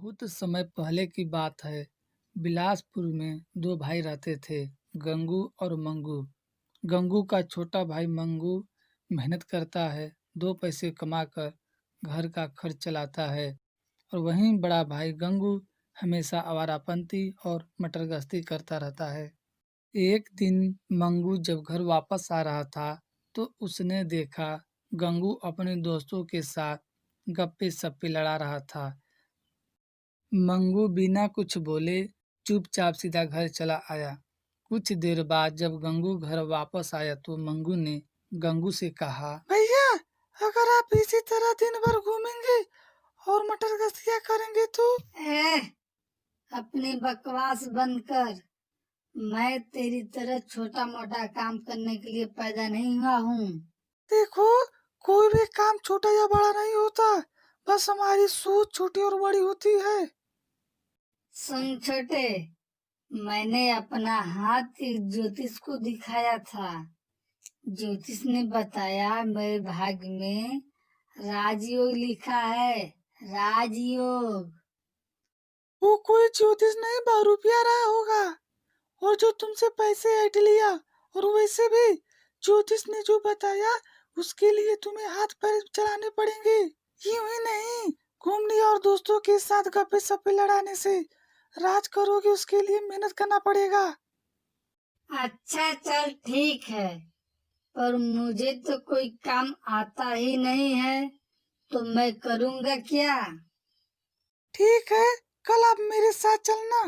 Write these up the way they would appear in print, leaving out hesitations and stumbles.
बहुत समय पहले की बात है। बिलासपुर में दो भाई रहते थे, गंगू और मंगू। गंगू का छोटा भाई मंगू मेहनत करता है, दो पैसे कमाकर घर का खर्च चलाता है, और वहीं बड़ा भाई गंगू हमेशा आवारापंती और मटरगश्ती करता रहता है। एक दिन मंगू जब घर वापस आ रहा था, तो उसने देखा गंगू अपने दोस्तों के साथ गप्पे सप्पे लड़ा रहा था। मंगू बिना कुछ बोले चुपचाप सीधा घर चला आया। कुछ देर बाद जब गंगू घर वापस आया तो मंगू ने गंगू से कहा, भैया, अगर आप इसी तरह दिन भर घूमेंगे और मटर गश्तियाँ करेंगे तो। ए, अपनी बकवास बंद कर। मैं तेरी तरह छोटा मोटा काम करने के लिए पैदा नहीं हुआ हूँ। देखो, कोई भी काम छोटा या बड़ा नहीं होता, बस हमारी सोच छोटी और बड़ी होती है। सुन छोटे, मैंने अपना हाथ एक ज्योतिष को दिखाया था। ज्योतिष ने बताया मेरे भाग्य में राजयोग लिखा है। राजयोग। वो कोई ज्योतिष नहीं, बहरूपिया रहा होगा, और जो तुमसे पैसे ऐंठ लिया। और वैसे भी ज्योतिष ने जो बताया उसके लिए तुम्हें हाथ पैर चलाने पड़ेंगे। यूं ही नहीं, घूमने और दोस्तों के साथ गप्पे सप्पे लड़ाने से राज करोगे, उसके लिए मेहनत करना पड़ेगा। अच्छा चल ठीक है, पर मुझे तो कोई काम आता ही नहीं है, तो मैं करूँगा क्या? ठीक है, कल आप मेरे साथ चलना।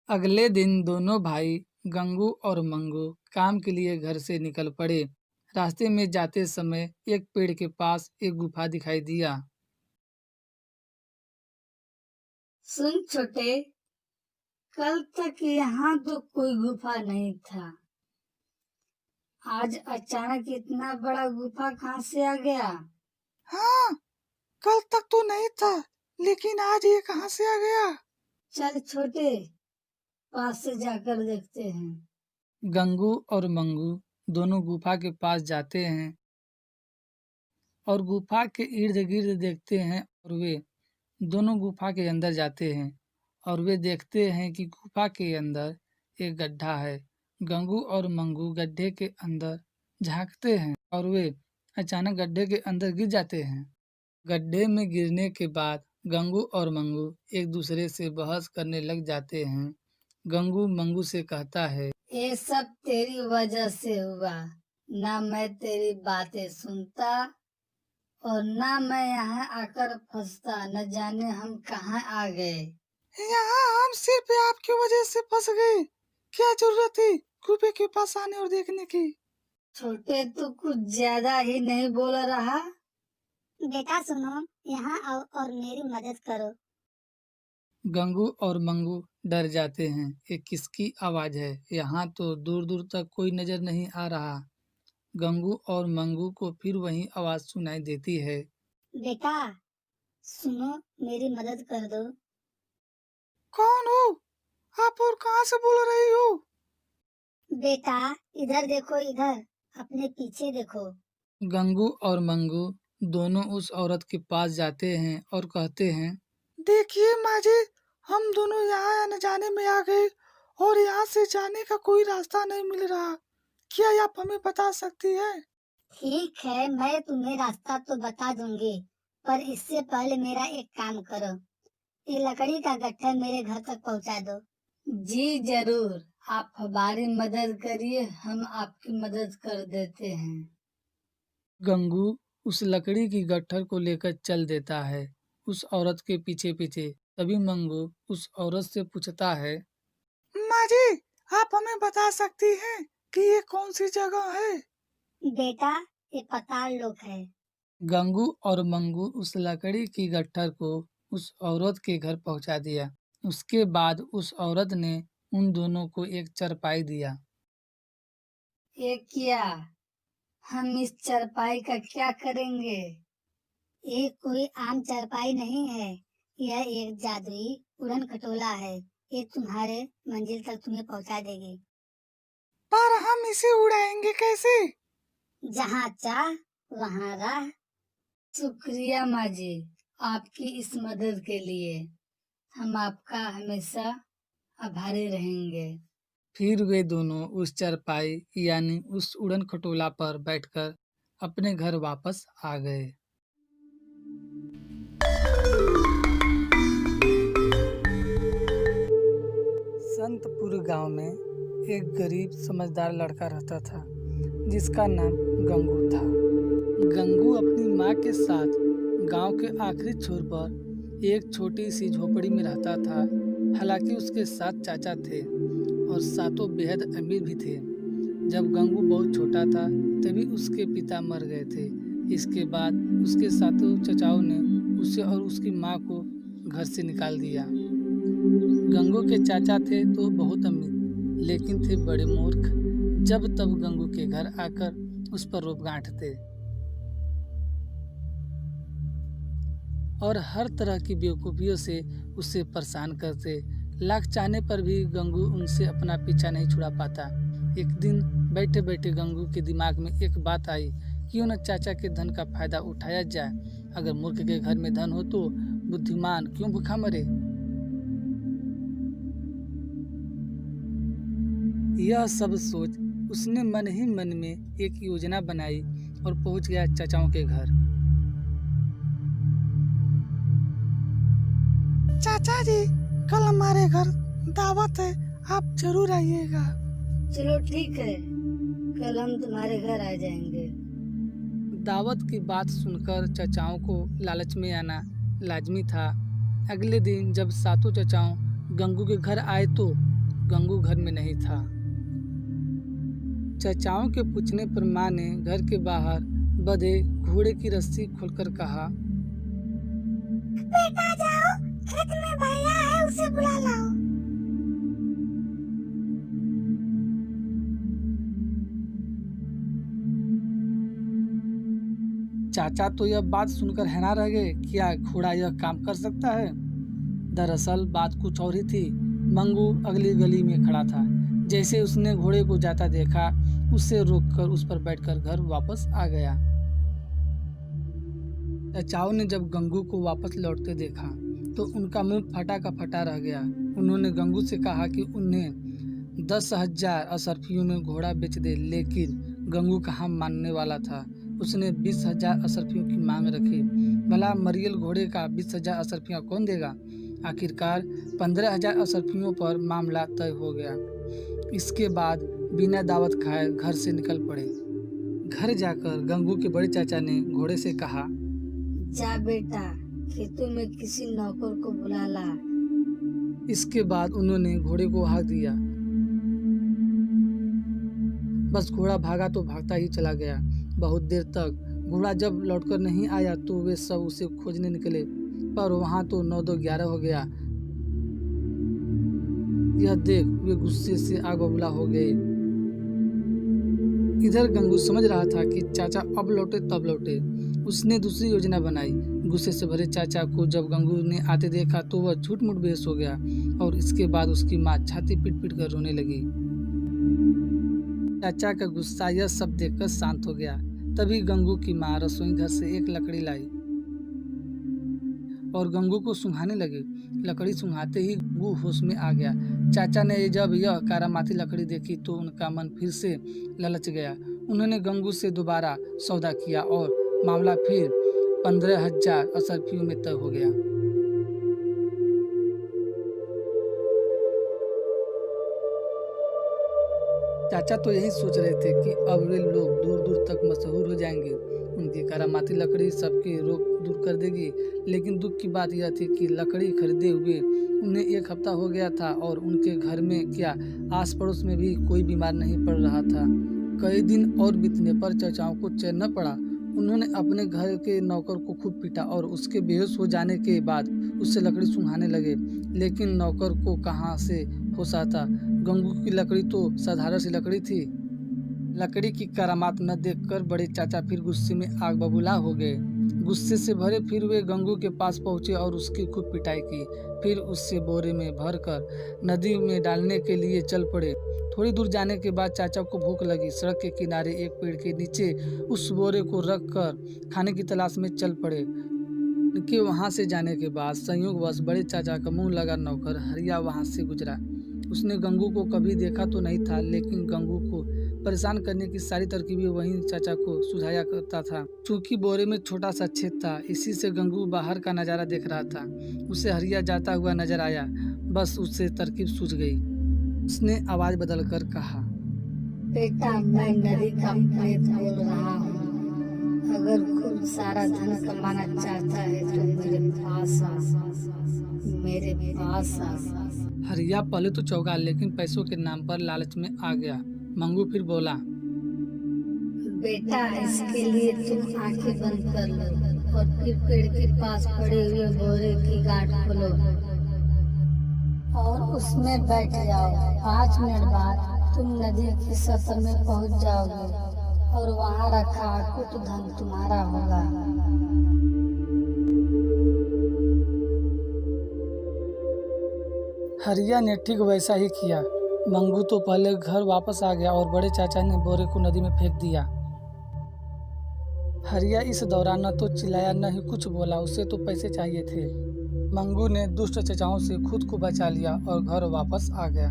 अगले दिन दोनों भाई गंगू और मंगू काम के लिए घर से निकल पड़े। रास्ते में जाते समय एक पेड़ के पास एक गुफा दिखाई दिया। सुन छोटे, कल तक यहाँ तो कोई गुफा नहीं था। आज अचानक इतना बड़ा गुफा कहाँ से आ गया? हाँ, कल तक तो नहीं था, लेकिन आज ये कहाँ से आ गया? चल छोटे, पास से जाकर देखते हैं। गंगू और मंगू दोनों गुफा के पास जाते हैं और गुफा के इर्द गिर्द देखते हैं, और वे दोनों गुफा के अंदर जाते हैं और वे देखते हैं कि गुफा के अंदर एक गड्ढा है। गंगू और मंगू गड्ढे के अंदर झांकते हैं और वे अचानक गड्ढे के अंदर गिर जाते हैं। गड्ढे में गिरने के बाद गंगू और मंगू एक दूसरे से बहस करने लग जाते हैं। गंगू मंगू से कहता है, ये सब तेरी वजह से हुआ। ना मैं तेरी बातें सुनता और ना मैं यहाँ आकर फंसता, न जाने हम कहाँ आ गए। यहाँ हम सिर्फ आपकी वजह से फंस गए। क्या जरूरत थी कुएं के पास आने और देखने की? छोटे, तू कुछ ज्यादा ही नहीं बोल रहा? बेटा सुनो, यहाँ आओ और मेरी मदद करो। गंगू और मंगू डर जाते हैं। ये किसकी आवाज है? यहाँ तो दूर दूर तक कोई नजर नहीं आ रहा। गंगू और मंगू को फिर वही आवाज सुनाई देती है। बेटा सुनो, मेरी मदद कर दो। कौन हो आप और कहाँ से बोल रही हो? बेटा इधर देखो, इधर अपने पीछे देखो। गंगू और मंगू दोनों उस औरत के पास जाते हैं और कहते हैं, देखिए माँ जी, हम दोनों यहाँ अनजाने में आ गए और यहाँ से जाने का कोई रास्ता नहीं मिल रहा। क्या आप हमें बता सकती है? ठीक है, मैं तुम्हें रास्ता तो बता दूंगी, पर इससे पहले मेरा एक काम करो। ये लकड़ी का गट्ठर मेरे घर तक पहुँचा दो। जी जरूर, आप हमारी मदद करिए, हम आपकी मदद कर देते हैं। गंगू उस लकड़ी की गट्ठर को लेकर चल देता है उस औरत के पीछे पीछे। तभी मंगू उस औरत से पूछता है, माँ जी, आप हमें बता सकती हैं कि ये कौन सी जगह है? बेटा ये पाताल लोक है। गंगू और मंगू उस लकड़ी की गट्ठर को उस औरत के घर पहुंचा दिया। उसके बाद उस औरत ने उन दोनों को एक चारपाई दिया। ये क्या? हम इस चारपाई का क्या करेंगे? ये कोई आम चारपाई नहीं है, यह एक जादुई उड़न खटोला है। ये तुम्हारे मंजिल तक तुम्हें पहुंचा देगी। पर हम इसे उड़ाएंगे कैसे? जहाँ चाह वहाँ राह। शुक्रिया माँ जी, आपकी इस मदद के लिए। हम आपका हमेशा आभारी रहेंगे। फिर वे दोनों उस चारपाई यानी उस उड़न खटोला पर बैठकर अपने घर वापस आ गए। संतपुर गांव में एक गरीब समझदार लड़का रहता था जिसका नाम गंगू था। गंगू अपनी माँ के साथ गांव के आखिरी छोर पर एक छोटी सी झोपड़ी में रहता था। हालांकि उसके साथ चाचा थे और सातों बेहद अमीर भी थे। जब गंगू बहुत छोटा था तभी उसके पिता मर गए थे। इसके बाद उसके सातों चचाओं ने उसे और उसकी माँ को घर से निकाल दिया। गंगू के चाचा थे तो बहुत अमीर, लेकिन थे बड़े मूर्ख। जब तब गंगू के घर आकर उस पर रोब गांठते और हर तरह की बेवकूफ़ियों से उसे परेशान करते। लाख चाहने पर भी गंगू उनसे अपना पीछा नहीं छुड़ा पाता। एक दिन बैठे बैठे गंगू के दिमाग में एक बात आई, क्यों न चाचा के धन का फायदा उठाया जाए। अगर मूर्ख के घर में धन हो तो बुद्धिमान क्यों भूखा मरे। यह सब सोच उसने मन ही मन में एक योजना बनाई और पहुंच गया चाचाओं के घर। चाचा जी, कल हमारे घर दावत है, आप जरूर आइएगा। चलो ठीक है, कल हम तुम्हारे घर आ जाएंगे। दावत की बात सुनकर चचाओं को लालच में आना लाजमी था। अगले दिन जब सातों चचाओं गंगू के घर आए तो गंगू घर में नहीं था। चचाओं के पूछने पर माँ ने घर के बाहर बंधे घोड़े की रस्सी खोलकर कहा, बेटा जाओ, खेत में भैया है, उसे बुला लाओ। चाचा तो यह बात सुनकर हैरान रह गए, क्या घोड़ा यह काम कर सकता है। दरअसल बात कुछ और ही थी। मंगू अगली गली में खड़ा था। जैसे उसने घोड़े को जाता देखा, उसे रोककर उस पर बैठकर घर वापस आ गया। चचाओं ने जब गंगू को वापस लौटते देखा तो उनका मुंह फटा का फटा रह गया। उन्होंने गंगू से कहा कि उन्हें 10,000 असरफियों में घोड़ा बेच दे, लेकिन गंगू कहाँ मानने वाला था। उसने 20,000 असरफियों की मांग रखी। भला मरियल घोड़े का 20,000 असरफियाँ कौन देगा। आखिरकार 15,000 असरफियों पर मामला तय हो गया। इसके बाद बिना दावत खाए घर से निकल पड़े। घर जाकर गंगू के बड़े चाचा ने घोड़े से कहा, जा बेटा, खेतों में किसी नौकर को बुला ला। इसके बाद उन्होंने घोड़े को हाँक दिया। बस घोड़ा भागा तो भागता ही चला गया। बहुत देर तक घोड़ा जब लौटकर नहीं आया तो वे सब उसे खोजने निकले, पर वहां तो 9-2-11 हो गया। यह देख वे गुस्से से आग बबूला हो गए। इधर गंगू समझ रहा था कि चाचा अब लौटे तब लौटे। उसने दूसरी योजना बनाई। गुस्से से भरे चाचा को जब गंगू ने आते देखा तो वह झूठ मूठ बेहोश हो गया और इसके बाद उसकी माँ छाती पीट पीट कर रोने लगी। चाचा का गुस्सा यह सब देखकर शांत हो गया। तभी गंगू की माँ रसोई घर से एक लकड़ी लाई और गंगू को सुंघाने लगी। लकड़ी सुंघाते ही गंगू होश में आ गया। चाचा ने जब यह कारामाती लकड़ी देखी तो उनका मन फिर से ललच गया। उन्होंने गंगू से दोबारा सौदा किया और मामला फिर 15,000 असरफियों में तय हो गया। चाचा तो यही सोच रहे थे कि अब वे लोग दूर दूर तक मशहूर हो जाएंगे। उनकी करामाती लकड़ी सबके रोग दूर कर देगी। लेकिन दुख की बात यह थी कि लकड़ी खरीदे हुए उन्हें 1 हफ्ता हो गया था और उनके घर में क्या आस पड़ोस में भी कोई बीमार नहीं पड़ रहा था। कई दिन और बीतने पर चाचाओं को चैन न पड़ा। उन्होंने अपने घर के नौकर को खूब पीटा और उसके बेहोश हो जाने के बाद उससे लकड़ी सुंघाने लगे, लेकिन नौकर को कहाँ से होश आता। गंगू की लकड़ी तो साधारण सी लकड़ी थी। लकड़ी की करामात न देखकर बड़े चाचा फिर गुस्से में आग बबूला हो गए। गुस्से से भरे फिर वे गंगू के पास पहुंचे और उसकी खूब पिटाई की। फिर उससे बोरे में भरकर नदी में डालने के लिए चल पड़े। थोड़ी दूर जाने के बाद चाचा को भूख लगी। सड़क के किनारे एक पेड़ के नीचे उस बोरे को रख कर खाने की तलाश में चल पड़े। उनके वहाँ से जाने के बाद संयोगवश बड़े चाचा का मुंह लगा नौकर हरिया वहाँ से गुजरा। उसने गंगू को कभी देखा तो नहीं था, लेकिन गंगू को परेशान करने की सारी तरकीबें वही चाचा को सुझाया करता था। चूंकि बोरे में छोटा सा छेद था, इसी से गंगू बाहर का नज़ारा देख रहा था। उसे हरिया जाता हुआ नजर आया, बस उससे तरकीब सूझ गई। उसने आवाज बदलकर कहा, बेटा, मैं नदी का प्रेत बोल रहा हूँ। अगर खूब सारा धन कमाना चाहता है तो मेरे पास आ, मेरे पास आ। हरिया पहले तो चौंका, लेकिन पैसों के नाम पर लालच में आ गया। मंगू फिर बोला, बेटा, इसके लिए तुम आंखें बंद कर लो और फिर पेड़ के पास पड़े हुए बोरे की गांठ खोलो और उसमें बैठ जाओ। 5 मिनट बाद तुम नदी की सतह में पहुंच जाओगे और वहां रखा अकूट धन तुम्हारा होगा। हरिया ने ठीक वैसा ही किया। मंगू तो पहले घर वापस आ गया और बड़े चाचा ने बोरे को नदी में फेंक दिया। हरिया इस दौरान न तो चिल्लाया न ही कुछ बोला, उसे तो पैसे चाहिए थे। मंगू ने दुष्ट चचाओं से खुद को बचा लिया और घर वापस आ गया।